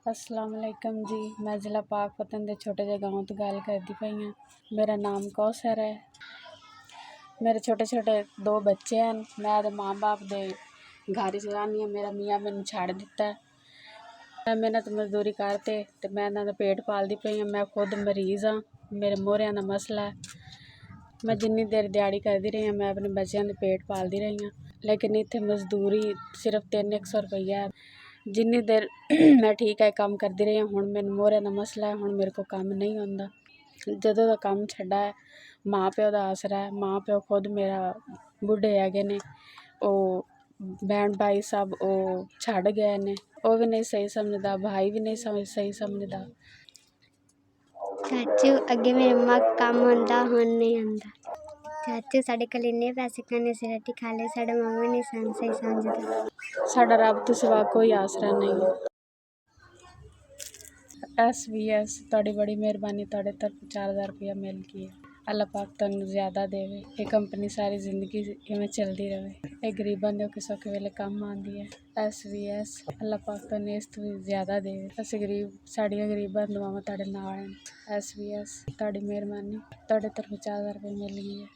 अस्सलाम वालेकुम जी। मैं ज़िला पाकपतन के छोटे जे गाँव तो गल करती पई हाँ। मेरा नाम कौसर है। मेरे छोटे छोटे 2 बच्चे हैं। मैं अपने माँ बाप दे घर च रह्नी आं। मेरा मियाँ मैनू छड्ड दित्ता है। मैं मेहनत मजदूरी करते ते मैं इन्हां दा पेट पालदी पई हाँ। मैं खुद मरीज़ हाँ। मेरे मोहरियां दा मसला है। मैं जिन्नी देर दिहाड़ी करदी रही हाँ मैं अपने बच्चों दे पेट पालदी रही हाँ। लेकिन इत्थे मजदूरी सिर्फ 300 रुपया है। जिन्नी देर मैं ठीक है काम करती रही हूँ। मैनू मोहरियां दा मसला है। हुण मेरे को काम नहीं होंदा। जदों दा काम छड्डा है माँ प्यो दा आसरा है। माँ प्यो खुद मेरा बुढ़े हैगे ने। भैन भाई सब छड्ड गए ने। वो भी नहीं सही समझदा, भाई भी नहीं सही समझदा। चाचू अगे मेरी मम्मा काम होंदा हुण नहीं होंदा। चाचू साढ़े कल इन्ने पैसे खाने से रोटी खा ले, साढ़े मम्मा नहीं सही समझदा। साडा रब तो सिवा कोई आसरा नहीं है। SVS तुहाडी बड़ी मेहरबानी। तुहाडे तरफ 4000 रुपया मिल गया। अल्लाह पाक तुहानू ज़्यादा देवे। ये कंपनी सारी जिंदगी इवें चलती रहे। ये गरीबां दे औखे सौखे वेले काम आंदी है। SVS अल्लाह पाक तुहानू इस तो भी ज़्यादा देवे। असीं गरीब, साड़ियां गरीबां दुआवां तुहाडे नाल हैं। SVS तुहाडी मेहरबानी। तुहाडे तरफ 4000 रुपया मिल गया।